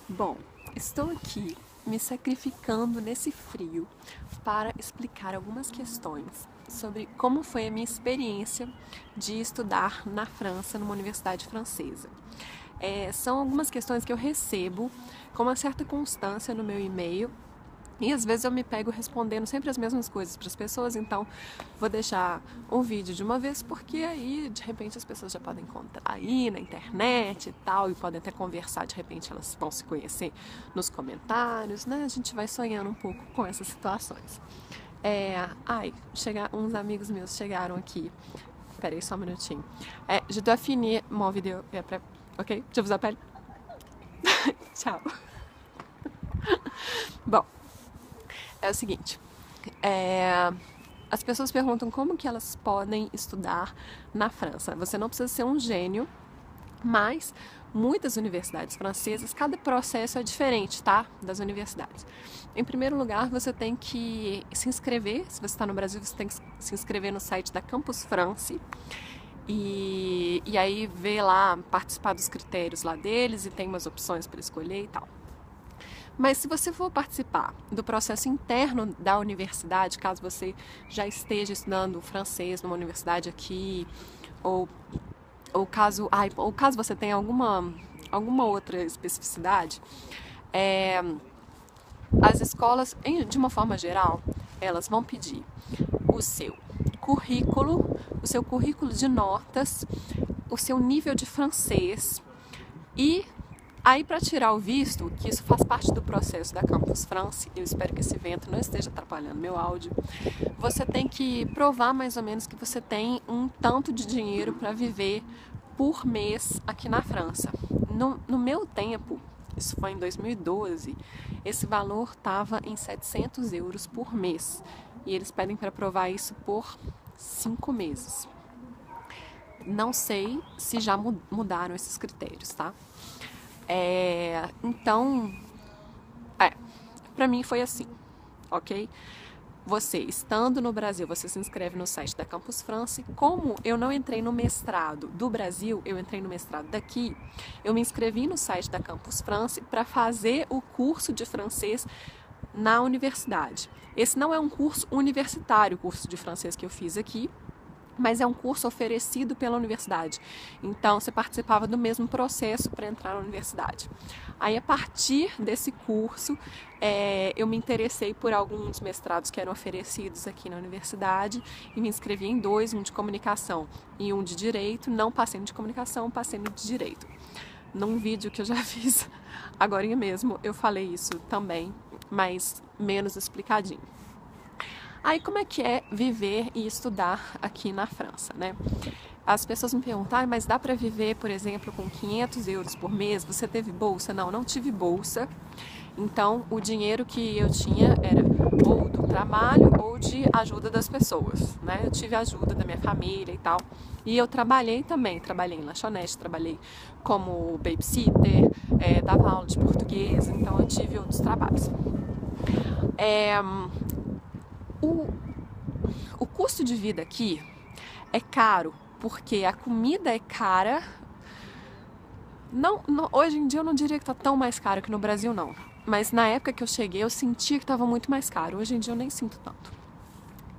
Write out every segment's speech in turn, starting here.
Bom, estou aqui me sacrificando nesse frio para explicar algumas questões sobre como foi a minha experiência de estudar na França, numa universidade francesa. São algumas questões que eu recebo com uma certa constância no meu e-mail e às vezes eu me pego respondendo sempre as mesmas coisas para as pessoas, então vou deixar um vídeo de uma vez, porque aí de repente as pessoas já podem encontrar aí na internet e tal, e podem até conversar, de repente elas vão se conhecer nos comentários, né? A gente vai sonhando um pouco com essas situações. Uns amigos meus chegaram aqui. Peraí, só um minutinho. Je dois finir mon vidéo et après, ok? Je vous appelle. Tchau. Bom, é o seguinte, as pessoas perguntam como que elas podem estudar na França. Você não precisa ser um gênio, mas muitas universidades francesas, cada processo é diferente, tá? Das universidades. Em primeiro lugar, você tem que se inscrever. Se você está no Brasil, você tem que se inscrever no site da Campus France. E aí ver lá, participar dos critérios lá deles, e tem umas opções para escolher e tal. Mas se você for participar do processo interno da universidade, caso você já esteja estudando francês numa universidade aqui, ou caso você tenha alguma outra especificidade, as escolas, de uma forma geral, elas vão pedir o seu currículo de notas, o seu nível de francês e aí, para tirar o visto, que isso faz parte do processo da Campus France, eu espero que esse vento não esteja atrapalhando meu áudio, você tem que provar mais ou menos que você tem um tanto de dinheiro para viver por mês aqui na França. No meu tempo, isso foi em 2012, esse valor estava em 700 euros por mês. E eles pedem para provar isso por 5 meses. Não sei se já mudaram esses critérios, tá? Pra mim foi assim, ok? Você, estando no Brasil, você se inscreve no site da Campus France. Como eu não entrei no mestrado do Brasil, eu entrei no mestrado daqui, eu me inscrevi no site da Campus France para fazer o curso de francês na universidade. Esse não é um curso universitário, o curso de francês que eu fiz aqui, mas é um curso oferecido pela universidade. Então, você participava do mesmo processo para entrar na universidade. Aí, a partir desse curso, eu me interessei por alguns mestrados que eram oferecidos aqui na universidade e me inscrevi em 2, um de comunicação e um de direito. Não passei no de comunicação, passei no de direito. Num vídeo que eu já fiz agorinha mesmo, eu falei isso também, mas menos explicadinho. Aí, como é que é viver e estudar aqui na França, né? As pessoas me perguntam, mas dá para viver, por exemplo, com 500 euros por mês? Você teve bolsa? Não, não tive bolsa. Então, o dinheiro que eu tinha era ou do trabalho ou de ajuda das pessoas, né? Eu tive ajuda da minha família e tal. E eu trabalhei também, trabalhei em lanchonete, trabalhei como babysitter, dava aula de português, então eu tive outros trabalhos. O custo de vida aqui é caro, porque a comida é cara. Hoje em dia eu não diria que está tão mais caro que no Brasil, não. Mas na época que eu cheguei eu sentia que estava muito mais caro. Hoje em dia eu nem sinto tanto.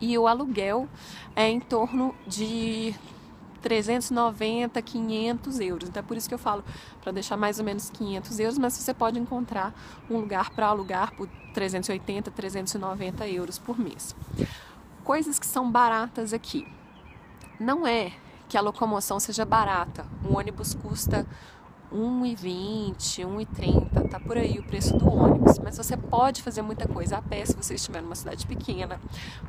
E o aluguel é em torno de 390, 500 euros. Então é por isso que eu falo para deixar mais ou menos 500 euros, mas você pode encontrar um lugar para alugar por 380, 390 euros por mês. Coisas que são baratas aqui. Não é que a locomoção seja barata. Um ônibus custa 1,20, 1,30, tá por aí o preço do ônibus. Mas você pode fazer muita coisa a pé se você estiver numa cidade pequena.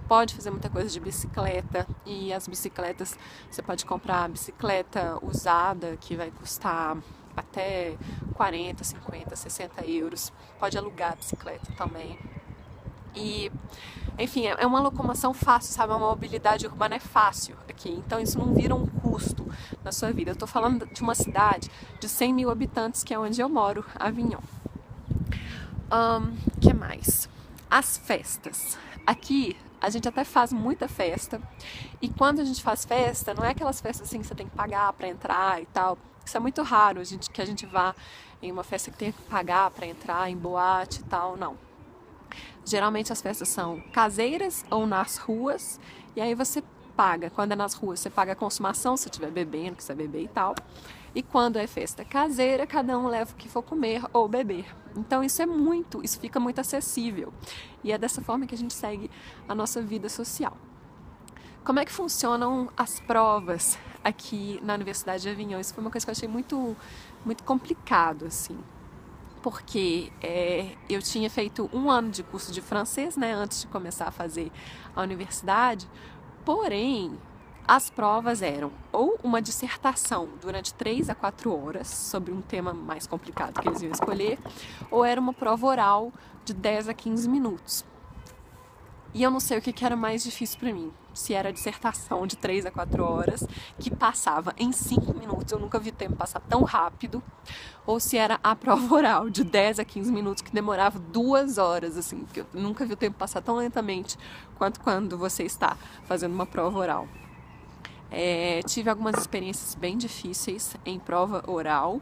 Pode fazer muita coisa de bicicleta. E as bicicletas, você pode comprar bicicleta usada, que vai custar até 40, 50, 60 euros. Pode alugar a bicicleta também. E, enfim, é uma locomoção fácil, sabe? A mobilidade urbana é fácil aqui, então isso não vira um custo na sua vida. Eu tô falando de uma cidade de 100 mil habitantes, que é onde eu moro, Avignon. Que mais? As festas. Aqui a gente até faz muita festa, e quando a gente faz festa, não é aquelas festas assim que você tem que pagar para entrar e tal. Isso é muito raro, que a gente vá em uma festa que tenha que pagar para entrar, em boate e tal, não. Geralmente as festas são caseiras ou nas ruas, e aí você paga. Quando é nas ruas, você paga a consumação, se estiver bebendo, quiser beber e tal. E quando é festa caseira, cada um leva o que for comer ou beber. Então isso fica muito acessível. E é dessa forma que a gente segue a nossa vida social. Como é que funcionam as provas aqui na Universidade de Avignon? Isso foi uma coisa que eu achei muito complicado, assim. Porque eu tinha feito 1 ano de curso de francês, né, antes de começar a fazer a universidade, porém, as provas eram ou uma dissertação durante 3 a 4 horas sobre um tema mais complicado que eles iam escolher, ou era uma prova oral de 10 a 15 minutos. E eu não sei o que era mais difícil para mim. Se era a dissertação de 3 a 4 horas, que passava em 5 minutos, eu nunca vi o tempo passar tão rápido, ou se era a prova oral de 10 a 15 minutos, que demorava 2 horas, assim, porque eu nunca vi o tempo passar tão lentamente quanto quando você está fazendo uma prova oral. Tive algumas experiências bem difíceis em prova oral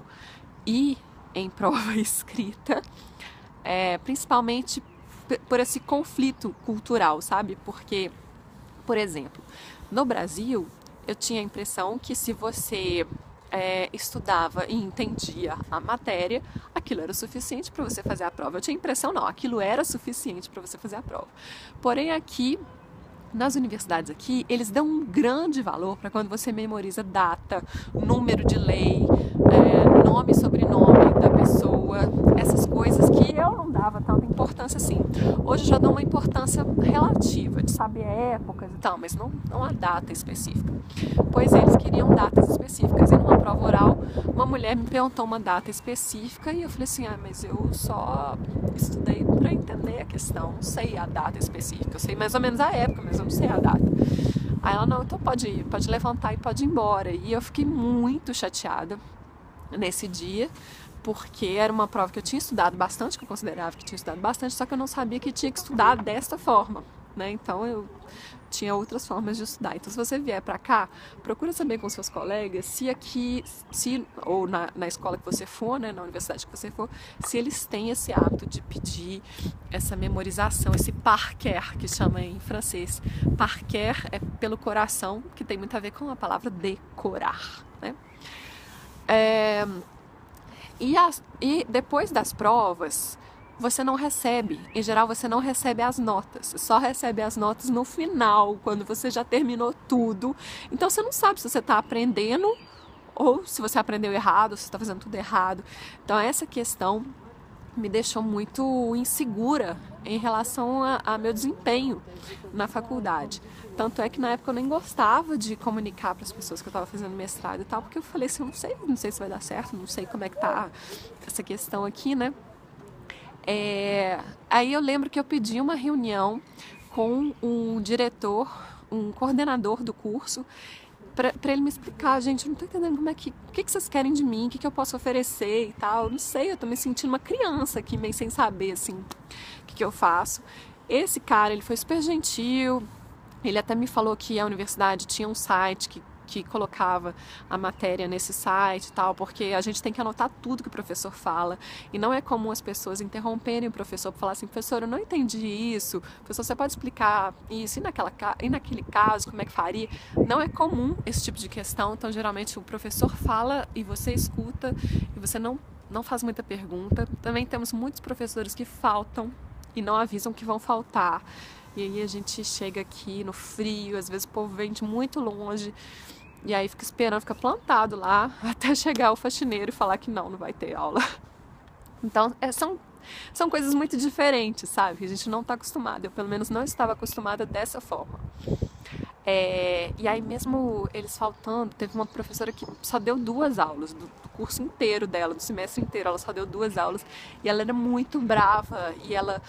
e em prova escrita, principalmente por esse conflito cultural, sabe? Porque, por exemplo, no Brasil, eu tinha a impressão que se você estudava e entendia a matéria, aquilo era o suficiente para você fazer a prova. Eu tinha a impressão, não, aquilo era suficiente para você fazer a prova. Porém, aqui, nas universidades aqui, eles dão um grande valor para quando você memoriza data, número de lei, nome e sobrenome da pessoa, essas coisas que eu não dava tanta importância assim. Hoje eu já dou uma importância relativa, de saber épocas e tal, mas não a data específica. Pois eles queriam datas específicas. E numa prova oral, uma mulher me perguntou uma data específica e eu falei assim, mas eu só estudei para entender a questão, não sei a data específica, eu sei mais ou menos a época, mas eu não sei a data. Aí ela, não, então pode levantar e pode ir embora. E eu fiquei muito chateada nesse dia, porque era uma prova que eu tinha estudado bastante, que eu considerava que tinha estudado bastante, só que eu não sabia que tinha que estudar desta forma, né? Então eu tinha outras formas de estudar. Então se você vier para cá, procura saber com seus colegas se aqui, ou na escola que você for, né, na universidade que você for, se eles têm esse hábito de pedir essa memorização, esse par cœur, que chama em francês. Par cœur é pelo coração, que tem muito a ver com a palavra decorar, né? E depois das provas, você não recebe, em geral você não recebe as notas, só recebe as notas no final, quando você já terminou tudo. Então você não sabe se você está aprendendo ou se você aprendeu errado, se você está fazendo tudo errado. Então essa questão me deixou muito insegura em relação a meu desempenho na faculdade. Tanto é que na época eu nem gostava de comunicar para as pessoas que eu estava fazendo mestrado e tal, porque eu falei assim, não sei se vai dar certo, não sei como é que tá essa questão aqui, né? Aí eu lembro que eu pedi uma reunião com um diretor, um coordenador do curso, para ele me explicar, gente, eu não tô entendendo o que vocês querem de mim, o que eu posso oferecer e tal, não sei, eu tô me sentindo uma criança aqui, meio sem saber, assim, o que eu faço. Esse cara, ele foi super gentil, ele até me falou que a universidade tinha um site que colocava a matéria nesse site e tal, porque a gente tem que anotar tudo que o professor fala, e não é comum as pessoas interromperem o professor para falar assim, professor, eu não entendi isso, professor, você pode explicar isso, e naquele caso, como é que faria? Não é comum esse tipo de questão, então geralmente o professor fala e você escuta, e você não faz muita pergunta. Também temos muitos professores que faltam e não avisam que vão faltar, e aí a gente chega aqui no frio, às vezes o povo vem de muito longe, e aí fica esperando, fica plantado lá, até chegar o faxineiro e falar que não vai ter aula. Então, são coisas muito diferentes, sabe? A gente não está acostumado, eu pelo menos não estava acostumada dessa forma. E aí mesmo eles faltando, teve uma professora que só deu 2 aulas, do curso inteiro dela, do semestre inteiro, ela só deu 2 aulas, e ela era muito brava, e ela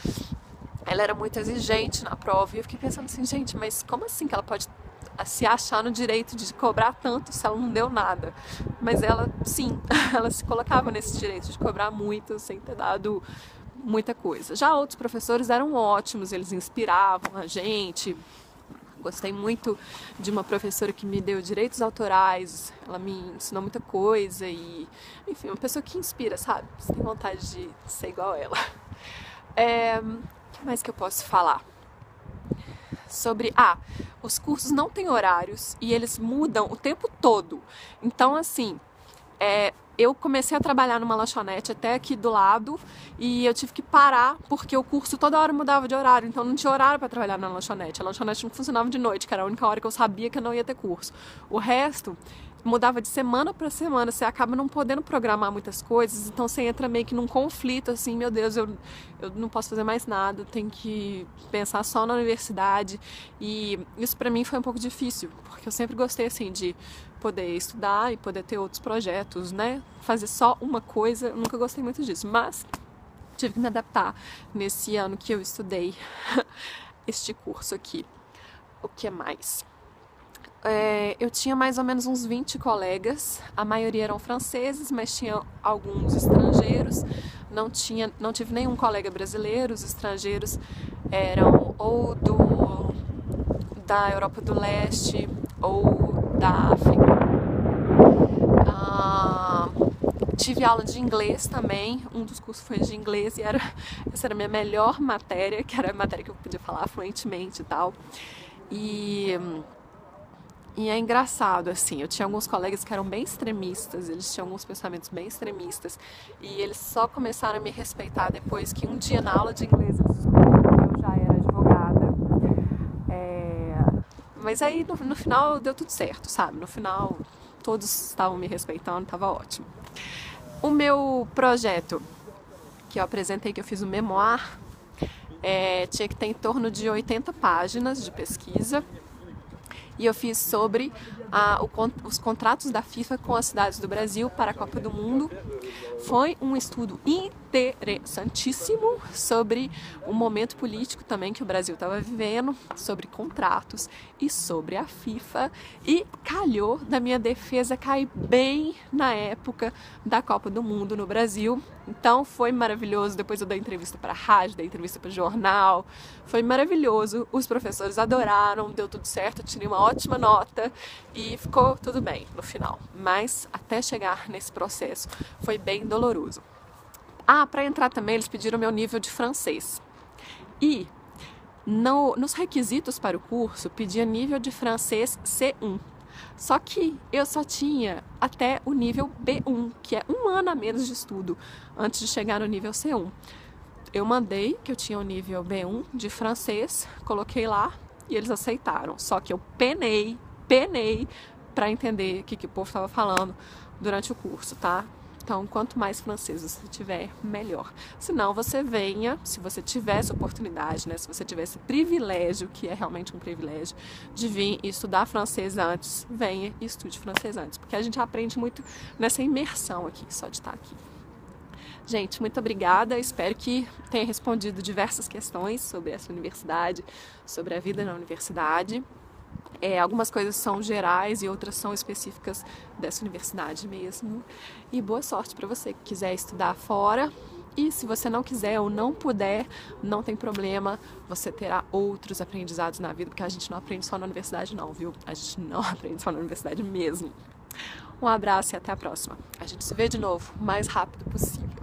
era muito exigente na prova, e eu fiquei pensando assim, gente, mas como assim que ela pode se achar no direito de cobrar tanto se ela não deu nada? Mas ela, sim, ela se colocava nesse direito de cobrar muito sem ter dado muita coisa. Já outros professores eram ótimos, eles inspiravam a gente, Gostei muito de uma professora que me deu direitos autorais, ela me ensinou muita coisa e, enfim, uma pessoa que inspira, sabe? Você tem vontade de ser igual a ela. O que mais que eu posso falar? Sobre, os cursos não têm horários e eles mudam o tempo todo. Então, assim, eu comecei a trabalhar numa lanchonete até aqui do lado e eu tive que parar porque o curso toda hora mudava de horário, então não tinha horário para trabalhar na lanchonete. A lanchonete não funcionava de noite, que era a única hora que eu sabia que eu não ia ter curso. O resto mudava de semana para semana, você acaba não podendo programar muitas coisas, então você entra meio que num conflito, assim, meu Deus, eu não posso fazer mais nada, eu tenho que pensar só na universidade, e isso para mim foi um pouco difícil, porque eu sempre gostei, assim, de poder estudar e poder ter outros projetos, né, fazer só uma coisa, eu nunca gostei muito disso, mas tive que me adaptar nesse ano que eu estudei este curso aqui. O que mais? Eu tinha mais ou menos uns 20 colegas, a maioria eram franceses, mas tinha alguns estrangeiros, não tive nenhum colega brasileiro, os estrangeiros eram ou da Europa do Leste ou da África. Tive aula de inglês também, um dos cursos foi de inglês e essa era a minha melhor matéria, que era a matéria que eu podia falar fluentemente e tal. E é engraçado, assim, eu tinha alguns colegas que eram bem extremistas, eles tinham alguns pensamentos bem extremistas, e eles só começaram a me respeitar depois que um dia na aula de inglês eles descobriram que eu já era advogada. Mas aí no final deu tudo certo, sabe? No final todos estavam me respeitando, estava ótimo. O meu projeto que eu apresentei, que eu fiz o memoir, tinha que ter em torno de 80 páginas de pesquisa. E eu fiz sobre os contratos da FIFA com as cidades do Brasil para a Copa do Mundo. Foi um estudo interessantíssimo sobre o momento político também que o Brasil estava vivendo, sobre contratos e sobre a FIFA. E calhou da minha defesa cair bem na época da Copa do Mundo no Brasil. Então foi maravilhoso, depois eu dei entrevista para a rádio, dei entrevista para o jornal, foi maravilhoso, os professores adoraram, deu tudo certo, eu tirei uma ótima nota e ficou tudo bem no final. Mas até chegar nesse processo foi bem doloroso. Para entrar também eles pediram meu nível de francês e nos requisitos para o curso pedia nível de francês C1. Só que eu só tinha até o nível B1, que é um ano a menos de estudo, antes de chegar no nível C1. Eu mandei que eu tinha o nível B1 de francês, coloquei lá e eles aceitaram. Só que eu penei para entender o que o povo estava falando durante o curso, tá? Então, quanto mais francês você tiver, melhor. Se não, você venha, se você tiver essa oportunidade, né? Se você tiver esse privilégio, que é realmente um privilégio, de vir e estudar francês antes, venha e estude francês antes. Porque a gente aprende muito nessa imersão aqui, só de estar aqui. Gente, muito obrigada. Espero que tenha respondido diversas questões sobre essa universidade, sobre a vida na universidade. Algumas coisas são gerais e outras são específicas dessa universidade mesmo. E boa sorte para você que quiser estudar fora. E se você não quiser ou não puder, não tem problema, você terá outros aprendizados na vida, porque a gente não aprende só na universidade não, viu? A gente não aprende só na universidade mesmo. Um abraço e até a próxima. A gente se vê de novo o mais rápido possível.